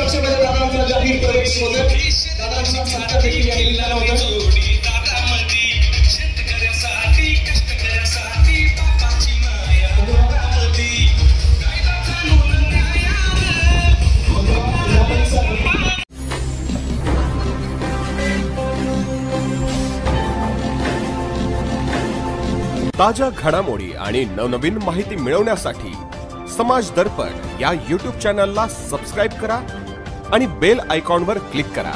पक्षामध्ये दादांचा जाहीर प्रवेश होतो. दादांचा सातत्याने केलेला होता. ताज्या घडामोडी आणि नवनवीन माहिती मिळवण्यासाठी समाज दर्पण या YouTube चॅनलला सबस्क्राइब करा आणि बेल आयकॉनवर क्लिक करा.